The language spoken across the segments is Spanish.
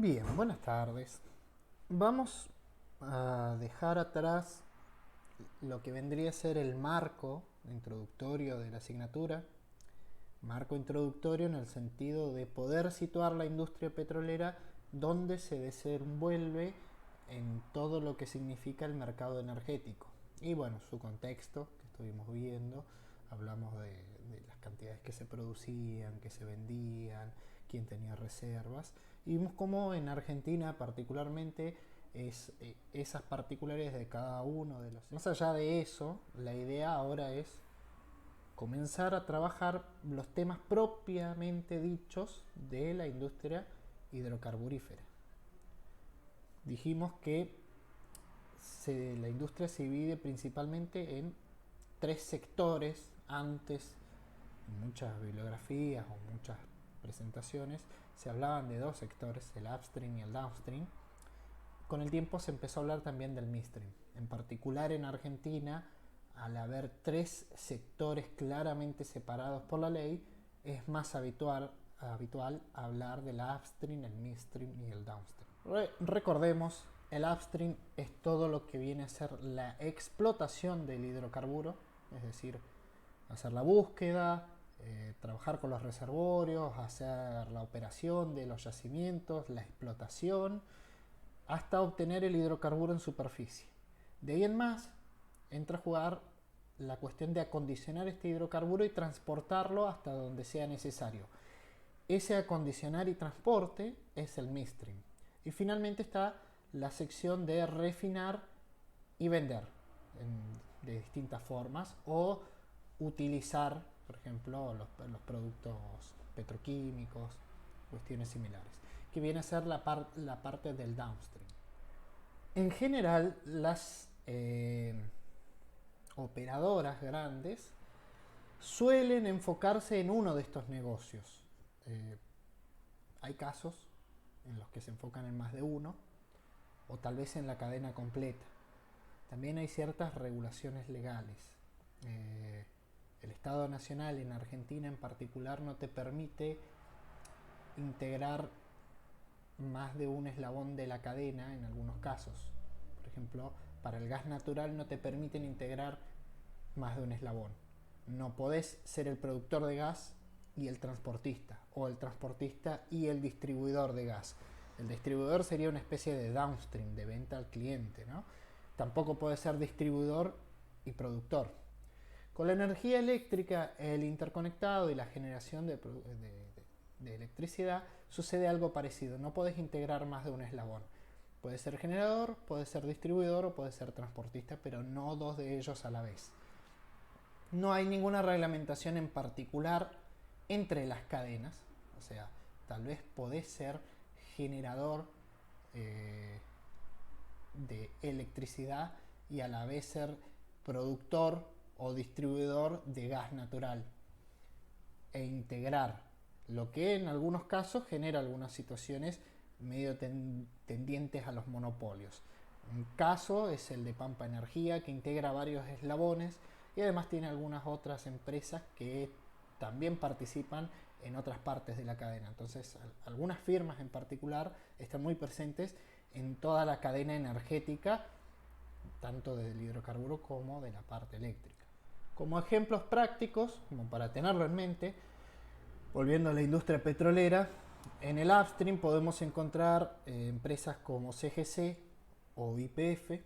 Bien, buenas tardes. Vamos a dejar atrás lo que vendría a ser el marco introductorio de la asignatura. Marco introductorio en el sentido de poder situar la industria petrolera donde se desenvuelve en todo lo que significa el mercado energético. Y bueno, su contexto que estuvimos viendo, hablamos de las cantidades que se producían, que se vendían, quién tenía reservas. Y vimos cómo en Argentina particularmente esas particularidades de cada uno de los... Más allá de eso, la idea ahora es comenzar a trabajar los temas propiamente dichos de la industria hidrocarburífera. Dijimos que la industria se divide principalmente en tres sectores. Antes, en muchas bibliografías o muchas presentaciones, se hablaban de dos sectores, el upstream y el downstream. Con el tiempo se empezó a hablar también del midstream. En particular en Argentina, al haber tres sectores claramente separados por la ley, es más habitual hablar del upstream, el midstream y el downstream. Recordemos, el upstream es todo lo que viene a ser la explotación del hidrocarburo, es decir, hacer la búsqueda, trabajar con los reservorios, hacer la operación de los yacimientos, la explotación, hasta obtener el hidrocarburo en superficie. De ahí en más entra a jugar la cuestión de acondicionar este hidrocarburo y transportarlo hasta donde sea necesario. Ese acondicionar y transporte es el midstream. Y finalmente está la sección de refinar y vender de distintas formas o utilizar, por ejemplo, los productos petroquímicos, cuestiones similares, que viene a ser la parte del downstream. En general, las operadoras grandes suelen enfocarse en uno de estos negocios. Eh, Hay casos en los que se enfocan en más de uno o tal vez en la cadena completa. También hay ciertas regulaciones legales. Eh, el Estado Nacional en Argentina en particular no te permite integrar más de un eslabón de la cadena en algunos casos. Por ejemplo, para el gas natural no te permiten integrar más de un eslabón. No podés ser el productor de gas y el transportista, o el transportista y el distribuidor de gas. El distribuidor sería una especie de downstream, de venta al cliente, ¿no? Tampoco puede ser distribuidor y productor. Con la energía eléctrica, el interconectado y la generación de electricidad sucede algo parecido. No puedes integrar más de un eslabón. Puede ser generador, puede ser distribuidor o puede ser transportista, pero no dos de ellos a la vez. No hay ninguna reglamentación en particular entre las cadenas. O sea, tal vez podés ser generador eh, de electricidad y a la vez ser productor o distribuidor de gas natural e integrar, lo que en algunos casos genera algunas situaciones medio tendientes a los monopolios. Un caso es el de Pampa Energía, que integra varios eslabones y además tiene algunas otras empresas que también participan en otras partes de la cadena. Entonces, algunas firmas en particular están muy presentes en toda la cadena energética, tanto del hidrocarburo como de la parte eléctrica. Como ejemplos prácticos, como para tenerlo en mente, volviendo a la industria petrolera, en el upstream podemos encontrar empresas como CGC o YPF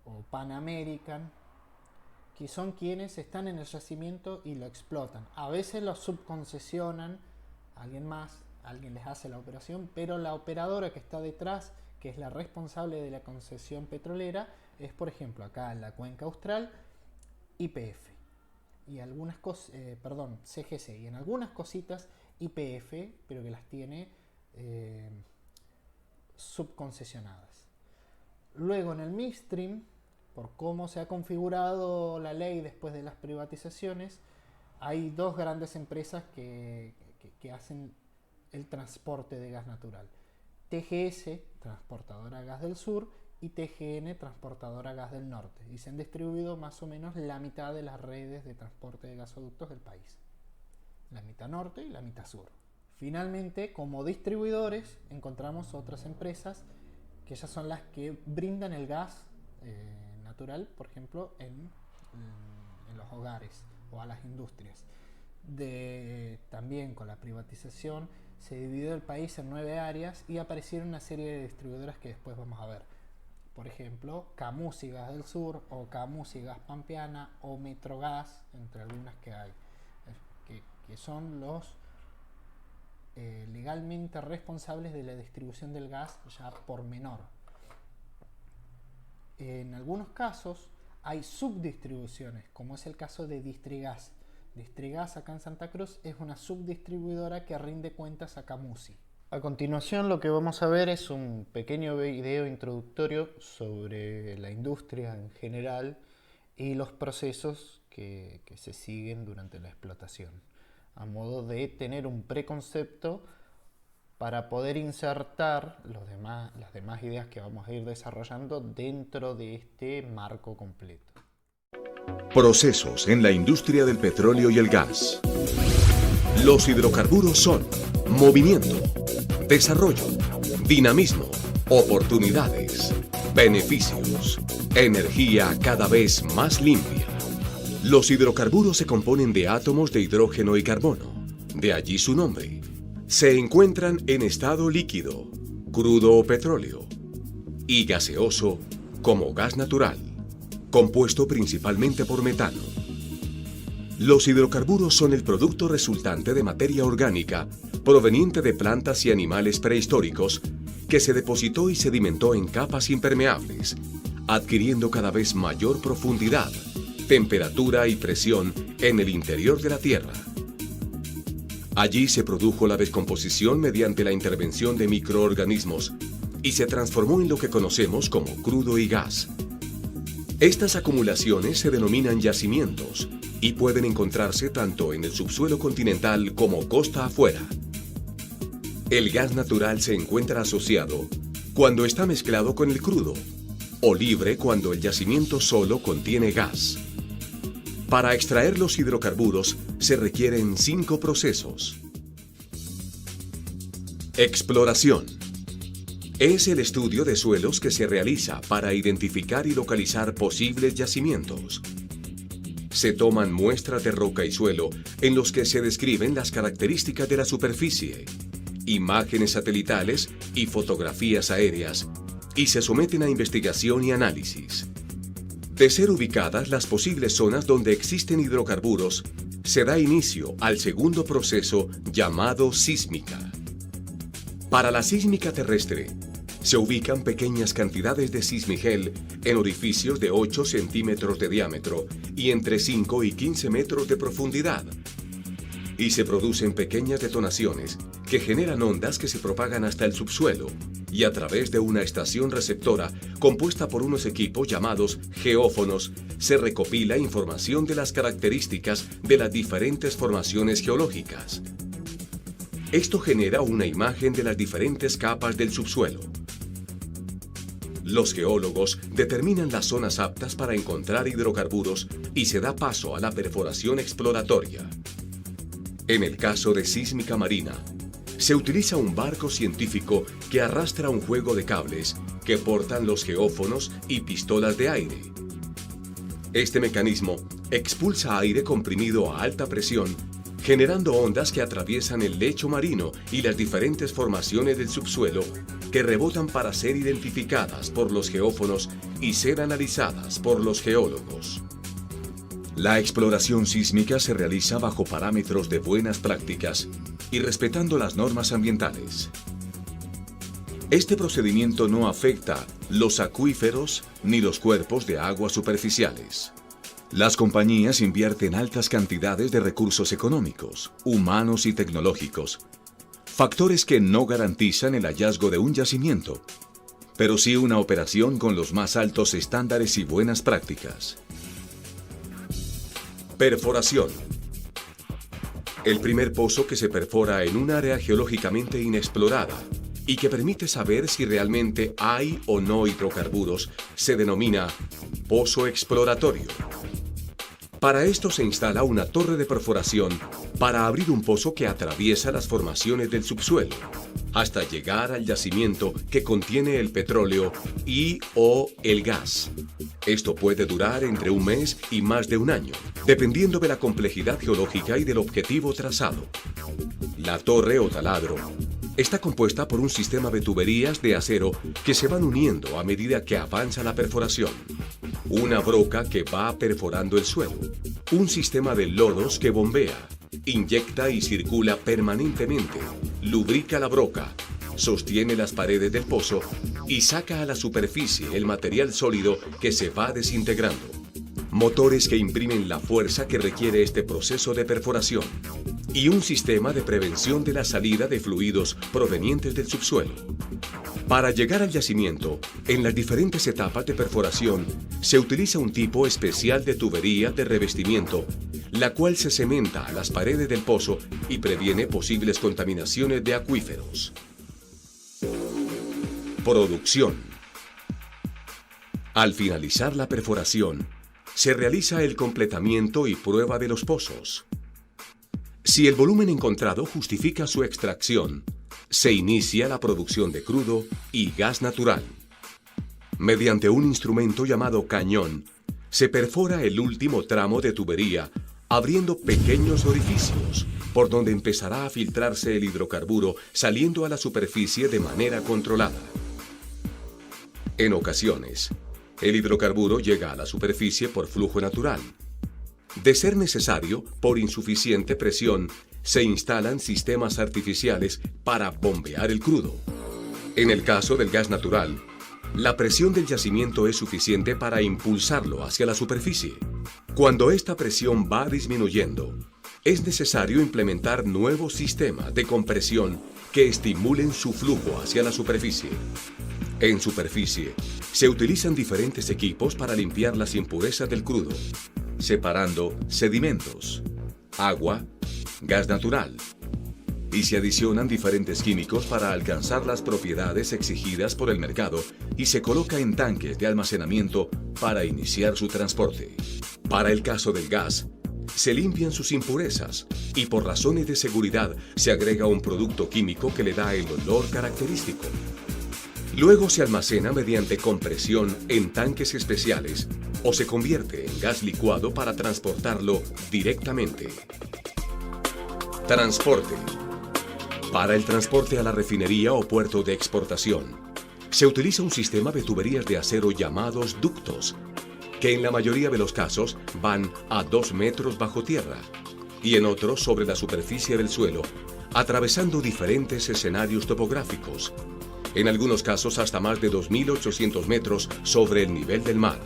o Pan American, que son quienes están en el yacimiento y lo explotan. A veces lo subconcesionan a alguien más, alguien les hace la operación, pero la operadora que está detrás, que es la responsable de la concesión petrolera, es por ejemplo acá en la cuenca austral YPF y algunas cosas, CGC y en algunas cositas YPF, pero que las tiene eh, subconcesionadas. Luego en el midstream, por cómo se ha configurado la ley después de las privatizaciones, hay dos grandes empresas que hacen el transporte de gas natural. TGS, Transportadora Gas del Sur, y TGN, Transportadora Gas del Norte, y se han distribuido más o menos la mitad de las redes de transporte de gasoductos del país. La mitad norte y la mitad sur. Finalmente, como distribuidores, encontramos otras empresas que ya son las que brindan el gas natural, por ejemplo, en los hogares o a las industrias. También con la privatización se dividió el país en 9 áreas y aparecieron una serie de distribuidoras que después vamos a ver. Por ejemplo, Camus y Gas del Sur, o Camus y Gas Pampeana, o Metrogas, entre algunas que hay, que son los legalmente responsables de la distribución del gas ya por menor. En algunos casos hay subdistribuciones, como es el caso de Distrigas. Distrigas acá en Santa Cruz es una subdistribuidora que rinde cuentas a Camusi. A continuación lo que vamos a ver es un pequeño video introductorio sobre la industria en general y los procesos que se siguen durante la explotación, a modo de tener un preconcepto para poder insertar las demás ideas que vamos a ir desarrollando dentro de este marco completo. Procesos en la industria del petróleo y el gas. Los hidrocarburos son movimiento, desarrollo, dinamismo, oportunidades, beneficios, energía cada vez más limpia. Los hidrocarburos se componen de átomos de hidrógeno y carbono, de allí su nombre. Se encuentran en estado líquido, crudo o petróleo, y gaseoso como gas natural, compuesto principalmente por metano. Los hidrocarburos son el producto resultante de materia orgánica proveniente de plantas y animales prehistóricos que se depositó y sedimentó en capas impermeables, adquiriendo cada vez mayor profundidad, temperatura y presión en el interior de la Tierra. Allí se produjo la descomposición mediante la intervención de microorganismos y se transformó en lo que conocemos como crudo y gas. Estas acumulaciones se denominan yacimientos y pueden encontrarse tanto en el subsuelo continental como costa afuera. El gas natural se encuentra asociado cuando está mezclado con el crudo o libre cuando el yacimiento solo contiene gas. Para extraer los hidrocarburos se requieren 5 procesos. Exploración. Es el estudio de suelos que se realiza para identificar y localizar posibles yacimientos. Se toman muestras de roca y suelo en los que se describen las características de la superficie, imágenes satelitales y fotografías aéreas, y se someten a investigación y análisis. De ser ubicadas las posibles zonas donde existen hidrocarburos, se da inicio al segundo proceso llamado sísmica. Para la sísmica terrestre, se ubican pequeñas cantidades de sismigel en orificios de 8 centímetros de diámetro y entre 5 y 15 metros de profundidad. Y se producen pequeñas detonaciones que generan ondas que se propagan hasta el subsuelo y a través de una estación receptora compuesta por unos equipos llamados geófonos se recopila información de las características de las diferentes formaciones geológicas. Esto genera una imagen de las diferentes capas del subsuelo. Los geólogos determinan las zonas aptas para encontrar hidrocarburos y se da paso a la perforación exploratoria. En el caso de sísmica marina, se utiliza un barco científico que arrastra un juego de cables que portan los geófonos y pistolas de aire. Este mecanismo expulsa aire comprimido a alta presión, generando ondas que atraviesan el lecho marino y las diferentes formaciones del subsuelo que rebotan para ser identificadas por los geófonos y ser analizadas por los geólogos. La exploración sísmica se realiza bajo parámetros de buenas prácticas y respetando las normas ambientales. Este procedimiento no afecta los acuíferos ni los cuerpos de agua superficiales. Las compañías invierten altas cantidades de recursos económicos, humanos y tecnológicos, factores que no garantizan el hallazgo de un yacimiento, pero sí una operación con los más altos estándares y buenas prácticas. Perforación. El primer pozo que se perfora en un área geológicamente inexplorada y que permite saber si realmente hay o no hidrocarburos se denomina pozo exploratorio. Para esto se instala una torre de perforación para abrir un pozo que atraviesa las formaciones del subsuelo, hasta llegar al yacimiento que contiene el petróleo y/o el gas. Esto puede durar entre un mes y más de un año, dependiendo de la complejidad geológica y del objetivo trazado. La torre o taladro está compuesta por un sistema de tuberías de acero que se van uniendo a medida que avanza la perforación. Una broca que va perforando el suelo. Un sistema de lodos que bombea, inyecta y circula permanentemente, lubrica la broca, sostiene las paredes del pozo y saca a la superficie el material sólido que se va desintegrando. Motores que imprimen la fuerza que requiere este proceso de perforación. Y un sistema de prevención de la salida de fluidos provenientes del subsuelo. Para llegar al yacimiento, en las diferentes etapas de perforación, se utiliza un tipo especial de tubería de revestimiento, la cual se cementa a las paredes del pozo y previene posibles contaminaciones de acuíferos. Producción. Al finalizar la perforación, se realiza el completamiento y prueba de los pozos. Si el volumen encontrado justifica su extracción, se inicia la producción de crudo y gas natural. Mediante un instrumento llamado cañón, se perfora el último tramo de tubería, abriendo pequeños orificios, por donde empezará a filtrarse el hidrocarburo saliendo a la superficie de manera controlada. En ocasiones, el hidrocarburo llega a la superficie por flujo natural. De ser necesario, por insuficiente presión, se instalan sistemas artificiales para bombear el crudo. En el caso del gas natural, la presión del yacimiento es suficiente para impulsarlo hacia la superficie. Cuando esta presión va disminuyendo, es necesario implementar nuevos sistemas de compresión que estimulen su flujo hacia la superficie. En superficie, se utilizan diferentes equipos para limpiar las impurezas del crudo, separando sedimentos, agua, gas natural, y se adicionan diferentes químicos para alcanzar las propiedades exigidas por el mercado y se coloca en tanques de almacenamiento para iniciar su transporte. Para el caso del gas, se limpian sus impurezas y por razones de seguridad se agrega un producto químico que le da el olor característico. Luego se almacena mediante compresión en tanques especiales o se convierte en gas licuado para transportarlo directamente. Transporte. Para el transporte a la refinería o puerto de exportación, se utiliza un sistema de tuberías de acero llamados ductos, que en la mayoría de los casos van a 2 metros bajo tierra y en otros sobre la superficie del suelo, atravesando diferentes escenarios topográficos, en algunos casos hasta más de 2.800 metros sobre el nivel del mar.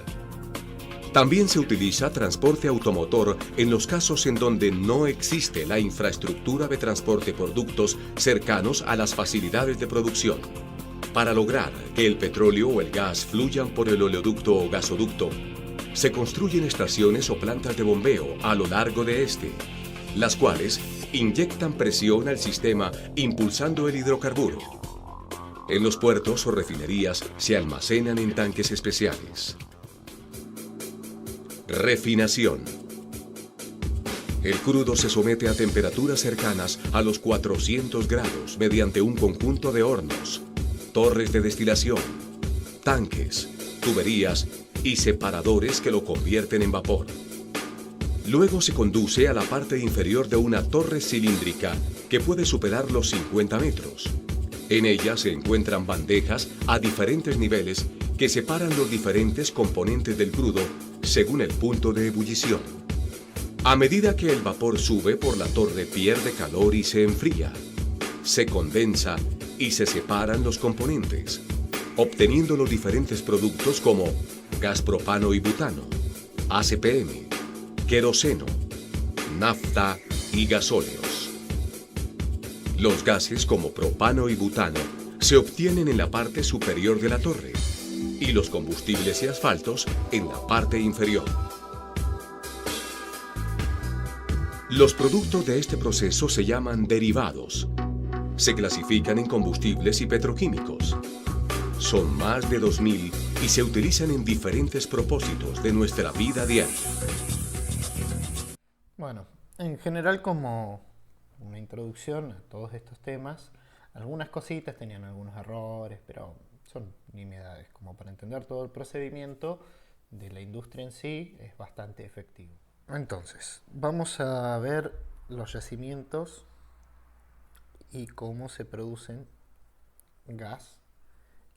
También se utiliza transporte automotor en los casos en donde no existe la infraestructura de transporte por ductos cercanos a las facilidades de producción. Para lograr que el petróleo o el gas fluyan por el oleoducto o gasoducto, se construyen estaciones o plantas de bombeo a lo largo de este, las cuales inyectan presión al sistema impulsando el hidrocarburo. En los puertos o refinerías se almacenan en tanques especiales. Refinación. El crudo se somete a temperaturas cercanas a los 400 grados mediante un conjunto de hornos, torres de destilación, tanques, tuberías y separadores que lo convierten en vapor. Luego se conduce a la parte inferior de una torre cilíndrica que puede superar los 50 metros. En ella se encuentran bandejas a diferentes niveles que separan los diferentes componentes del crudo según el punto de ebullición. A medida que el vapor sube por la torre pierde calor y se enfría, se condensa y se separan los componentes, obteniendo los diferentes productos como gas propano y butano, ACPM, queroseno, nafta y gasóleos. Los gases como propano y butano se obtienen en la parte superior de la torre y los combustibles y asfaltos en la parte inferior. Los productos de este proceso se llaman derivados. Se clasifican en combustibles y petroquímicos. Son más de 2.000 y se utilizan en diferentes propósitos de nuestra vida diaria. En general, como una introducción a todos estos temas, algunas cositas tenían algunos errores, pero son nimiedades. Como para entender todo el procedimiento de la industria en sí, es bastante efectivo. Entonces, vamos a ver los yacimientos y cómo se producen gas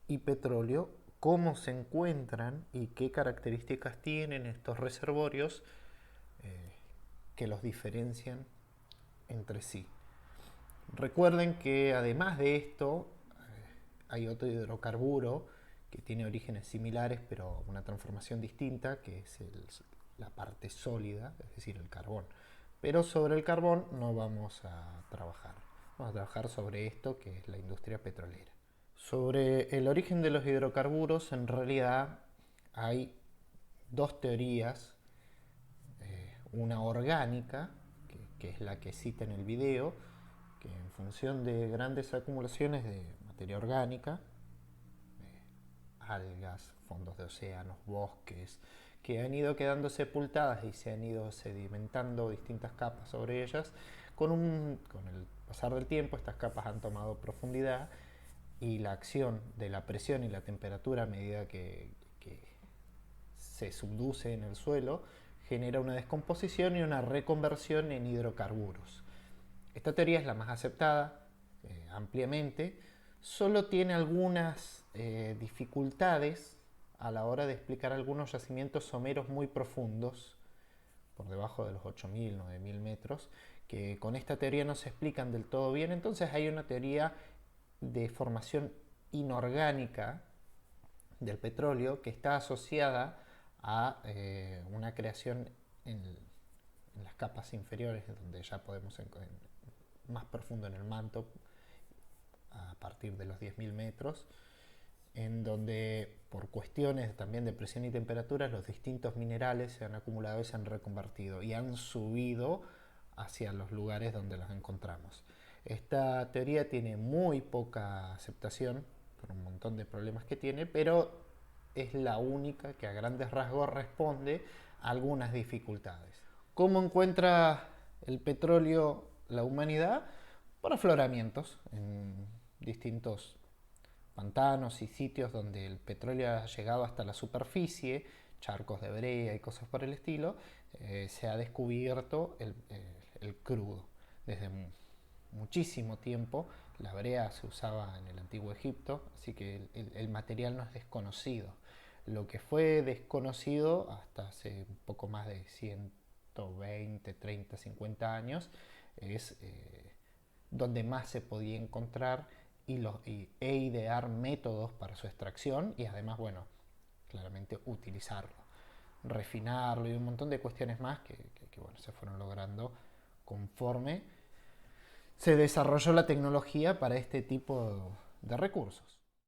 y petróleo, cómo se encuentran y qué características tienen estos reservorios que los diferencian entre sí. Recuerden que además de esto hay otro hidrocarburo que tiene orígenes similares pero una transformación distinta, que es la parte sólida, es decir, el carbón. Pero sobre el carbón no vamos a trabajar. Vamos a trabajar sobre esto, que es la industria petrolera. Sobre el origen de los hidrocarburos, en realidad hay dos teorías. Una orgánica, que es la que cita en el video, que en función de grandes acumulaciones de materia orgánica, algas, fondos de océanos, bosques, que han ido quedando sepultadas y se han ido sedimentando distintas capas sobre ellas, con el pasar del tiempo estas capas han tomado profundidad y la acción de la presión y la temperatura a medida que se subduce en el suelo genera una descomposición y una reconversión en hidrocarburos. Esta teoría es la más aceptada ampliamente, solo tiene algunas dificultades a la hora de explicar algunos yacimientos someros muy profundos, por debajo de los 8.000, 9.000 metros, que con esta teoría no se explican del todo bien. Entonces hay una teoría de formación inorgánica del petróleo que está asociada a una creación en las capas inferiores, donde ya podemos más profundo en el manto, a partir de los 10.000 metros, en donde por cuestiones también de presión y temperatura los distintos minerales se han acumulado y se han reconvertido y han subido hacia los lugares donde los encontramos. Esta teoría tiene muy poca aceptación por un montón de problemas que tiene, pero es la única que a grandes rasgos responde a algunas dificultades. ¿Cómo encuentra el petróleo la humanidad? Por afloramientos en distintos pantanos y sitios donde el petróleo ha llegado hasta la superficie, charcos de brea y cosas por el estilo, se ha descubierto el crudo. Desde muchísimo tiempo la brea se usaba en el antiguo Egipto, así que el material no es desconocido. Lo que fue desconocido hasta hace un poco más de 120, 30, 50 años es donde más se podía encontrar e idear métodos para su extracción y además, bueno, claramente utilizarlo, refinarlo y un montón de cuestiones más que bueno, se fueron logrando conforme se desarrolló la tecnología para este tipo de recursos.